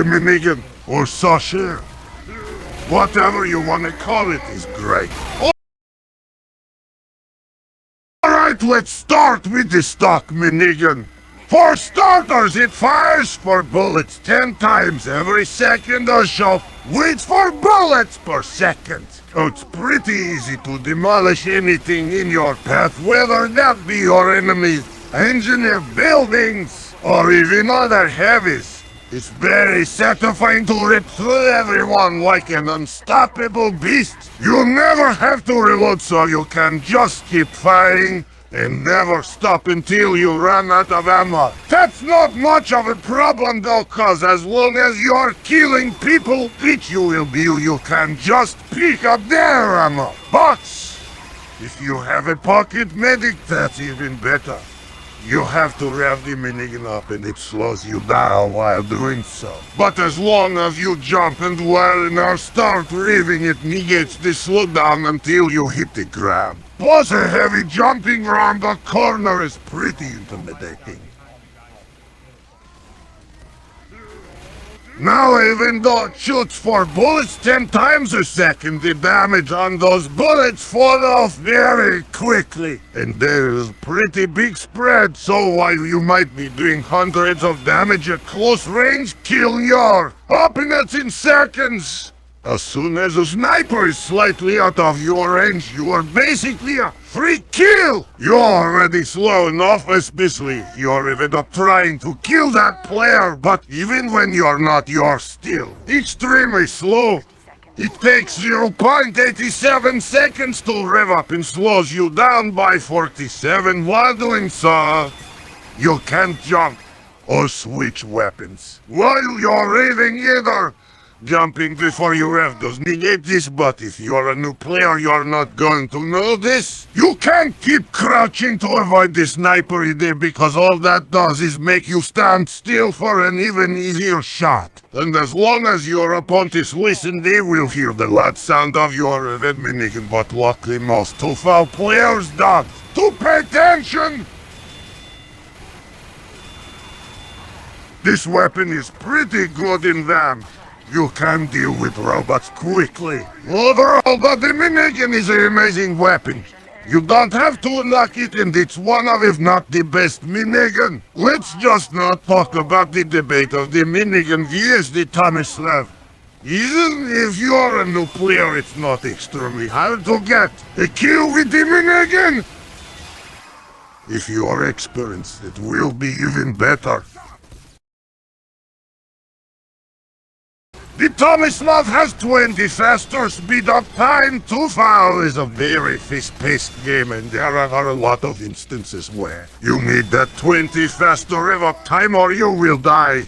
minigun, or sachet. Whatever you want to call it is great. Alright, let's start with the stock minigun. For starters, it fires 4 bullets 10 times every second or so, with 4 bullets per second. It's pretty easy to demolish anything in your path, whether that be your enemies, engineer buildings, or even other heavies. It's very satisfying to rip through everyone like an unstoppable beast. You never have to reload, so you can just keep firing and never stop until you run out of ammo. That's not much of a problem though, cause as long as you're killing people, which you will be, you can just pick up their ammo. But if you have a pocket medic, that's even better. You have to rev the minigun up and it slows you down while doing so. But as long as you jump and while in our start revving, it negates the slowdown until you hit the ground. Plus a heavy jumping around the corner is pretty intimidating. Now even though it shoots 4 bullets 10 times a second, the damage on those bullets fall off very quickly. And there is a pretty big spread, so while you might be doing hundreds of damage at close range, killing your opponents in seconds. As soon as a sniper is slightly out of your range, you are basically a free kill! You're already slow enough, especially if you're even up trying to kill that player, but even when you're not, you're still extremely slow. It takes 0.87 seconds to rev up and slows you down by 47 while doing so. You can't jump or switch weapons while you're revving either. Jumping before you rev does negate this, but if you're a new player, you're not going to know this. You can't keep crouching to avoid the sniper idea because all that does is make you stand still for an even easier shot. And as long as your opponents listen, they will hear the loud sound of your red minigun, but luckily most 2-foul players don't. To pay attention! This weapon is pretty good in them. You can deal with robots quickly. Overall, but the minigun is an amazing weapon. You don't have to unlock it, and it's one of, if not the best minigun. Let's just not talk about the debate of the minigun vs the Tomislav. Even if you're a new player, it's not extremely hard to get a kill with the minigun. If you are experienced, it will be even better. The Tomislav has 20 faster speed up time. 2-foul is a very fast-paced game, and there are a lot of instances where you need that 20 faster rev up time or you will die.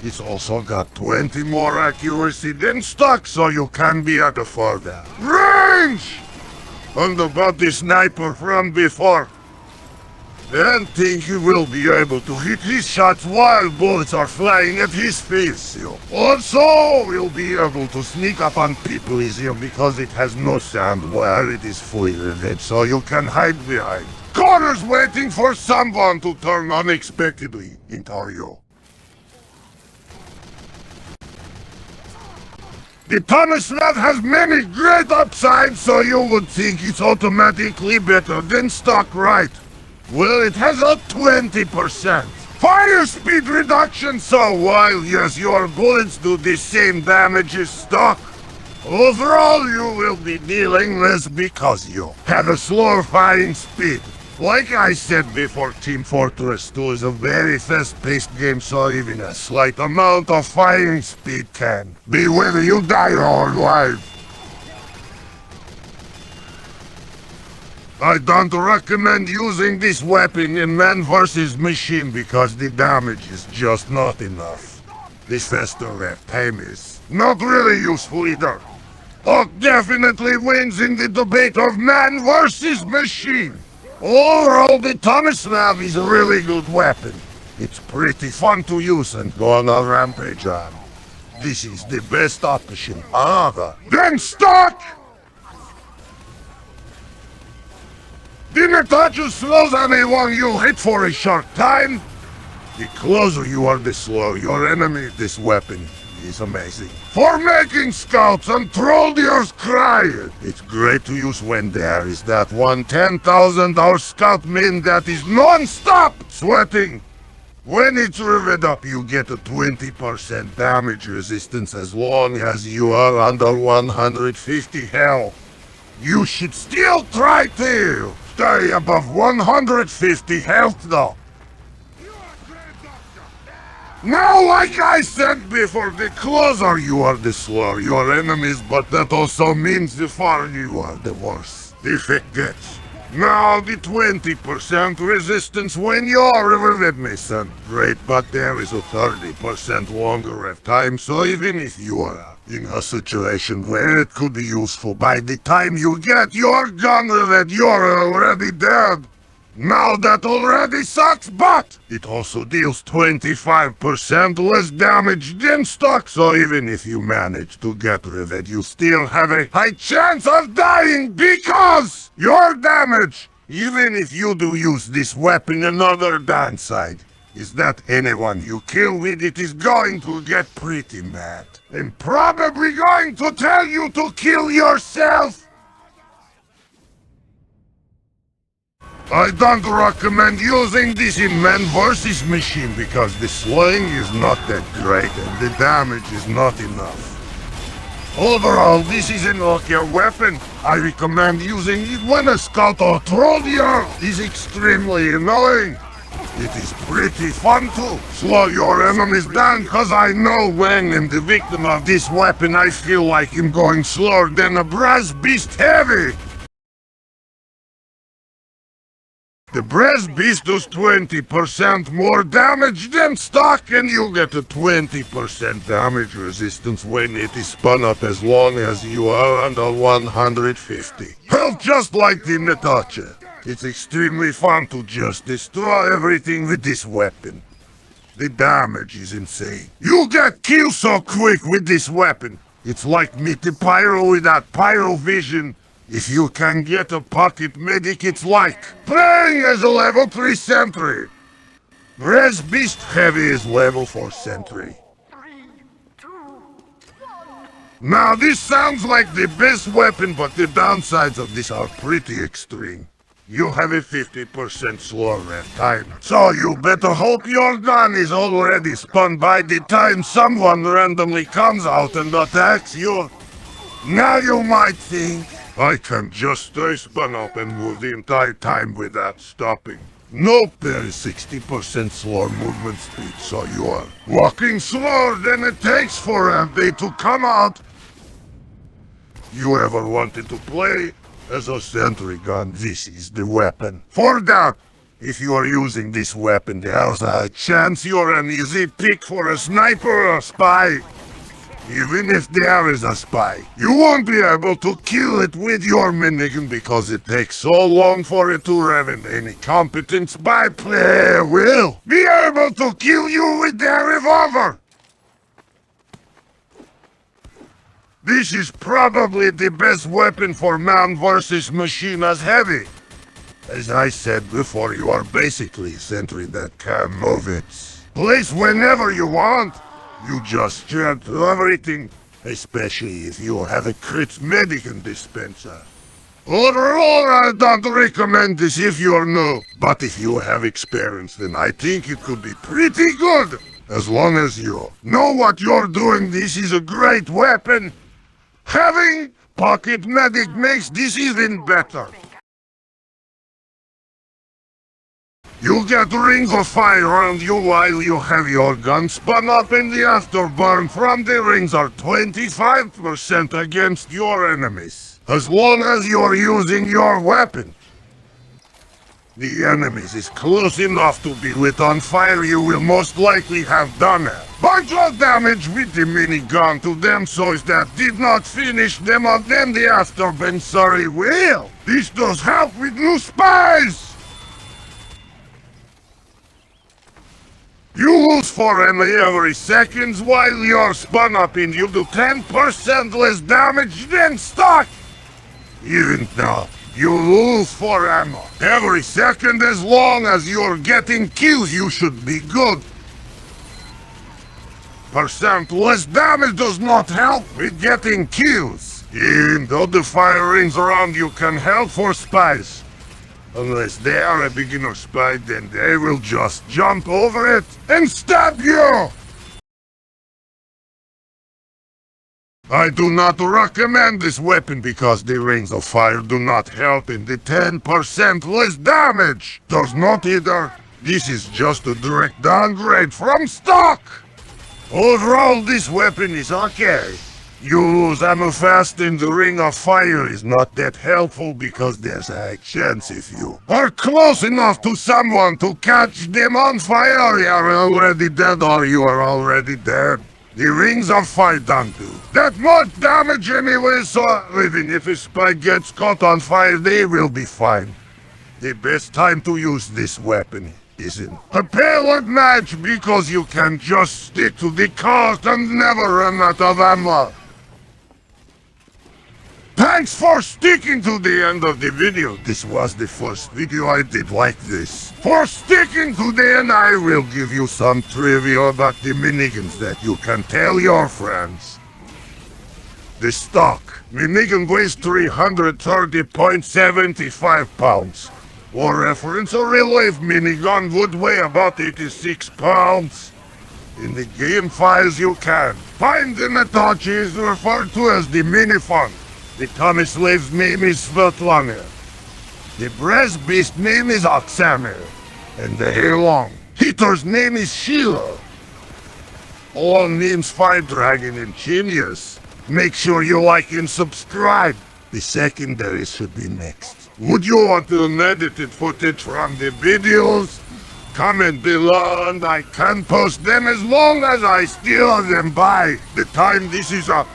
It's also got 20 more accuracy than stock, so you can be at a further range. And about the sniper from before, I think he will be able to hit his shots while bullets are flying at his face. Also, he'll be able to sneak up on people easier because it has no sound while it is fully lit, so you can hide behind corners waiting for someone to turn unexpectedly into you. The Tomislav has many great upsides, so you would think it's automatically better than stock, right? Well, it has a 20% fire speed reduction, so while yes, your bullets do the same damage as stock, overall you will be dealing less because you have a slower firing speed. Like I said before, Team Fortress 2 is a very fast-paced game, so even a slight amount of firing speed can be whether you die or alive. I don't recommend using this weapon in man versus machine because the damage is just not enough. This faster rev time is not really useful either. Hulk definitely wins in the debate of man versus machine. Overall, the Tomislav is a really good weapon. It's pretty fun to use and go on a rampage on. This is the best option other than stock! The Natashcha slows anyone you hit for a short time. The closer you are, the slower your enemy this weapon is amazing. For making scouts and trolldiers cry. It's great to use when there is that one 10,000-hour scout min that is non-stop sweating. When it's revved up, you get a 20% damage resistance as long as you are under 150 health. You should still try to stay above 150 health though. Now, like I said before, the closer you are, the slower your enemies, but that also means the farther you are, the worse the effect gets. Now, the 20% resistance when you are with me, son. Great, but there is a 30% longer rev time, so even if you are in a situation where it could be useful, by the time you get your gun that you're already dead. Now that already sucks, but it also deals 25% less damage than stock, so even if you manage to get rid of it, you still have a high chance of dying because your damage, even if you do use this weapon, another downside is that anyone you kill with it is going to get pretty mad and probably going to tell you to kill yourself. I don't recommend using this in man versus machine because the slaying is not that great and the damage is not enough. Overall, this is an okay weapon. I recommend using it when a scout or trolldier is extremely annoying. It is pretty fun to slow your enemies down cause I know when I'm the victim of this weapon I feel like I'm going slower than a brass beast heavy. The brass beast does 20% more damage than stock and you get a 20% damage resistance when it is spun up as long as you are under 150. Well, just like the Natashcha. It's extremely fun to just destroy everything with this weapon. The damage is insane. You get killed so quick with this weapon. It's like meeting Pyro without Pyro vision. If you can get a pocket medic, it's like playing as a level 3 sentry. Res Beast Heavy is level 4 sentry. Now this sounds like the best weapon, but the downsides of this are pretty extreme. You have a 50% slower rev time, so you better hope your gun is already spun by the time someone randomly comes out and attacks you. Now you might think, I can just stay spun up and move the entire time without stopping. Nope, there is 60% slower movement speed, so you are walking slower than it takes for a day to come out. You ever wanted to play as a sentry gun? This is the weapon. For that, if you are using this weapon, there's a chance you're an easy pick for a sniper or a spy. Even if there is a spy, you won't be able to kill it with your minigun because it takes so long for it to rev and any competent spy player will be able to kill you with their revolver. This is probably the best weapon for man versus machine as heavy. As I said before, you are basically a sentry that can move its place whenever you want. You just can't do everything, especially if you have a crit medicine dispenser. Overall, I don't recommend this if you're new, but if you have experience, then I think it could be pretty good. As long as you know what you're doing, this is a great weapon. Having pocket medic makes this even better. You get rings of fire around you while you have your gun spun up, and the afterburn from the rings are 25% against your enemies, as long as you're using your weapon. The enemies is close enough to be lit on fire, you will most likely have done a bunch of damage with the minigun to them, so if that did not finish them up, then the afterburn sorry will. This does help with new spies! You lose 4 MA every seconds while you're spun up and you do 10% less damage than stock. Even though you lose 4 ammo every second, as long as you're getting kills, you should be good. 10% less damage does not help with getting kills. Even though the fire rings around you can help for spies. Unless they are a beginner spy, then they will just jump over it and stab you! I do not recommend this weapon because the rings of fire do not help in the 10% less damage. Does not either. This is just a direct downgrade from stock. Overall, this weapon is okay. You lose ammo fast and the ring of fire is not that helpful because there's a high chance if you are close enough to someone to catch them on fire, you are already dead or you are already dead. The rings of fire don't do that much damage anyway, so even if a spy gets caught on fire, they will be fine. The best time to use this weapon is in a pellet match because you can just stick to the coast and never run out of ammo. Thanks for sticking to the end of the video. This was the first video I did like this. For sticking to the end, I will give you some trivia about the miniguns that you can tell your friends. The stock minigun weighs 330.75 pounds. For reference, a real-life minigun would weigh about 86 pounds. In the game files you can find the Natashcha is referred to as the minifun. The Tomislav's name is Svetlana. The breast beast name is Oksana. And the hair-long hitter's name is Sheila. All names Fire Dragon and Genius. Make sure you like and subscribe. The secondary should be next. Would you want unedited footage from the videos? Comment below and I can post them as long as I steal them by the time this is up.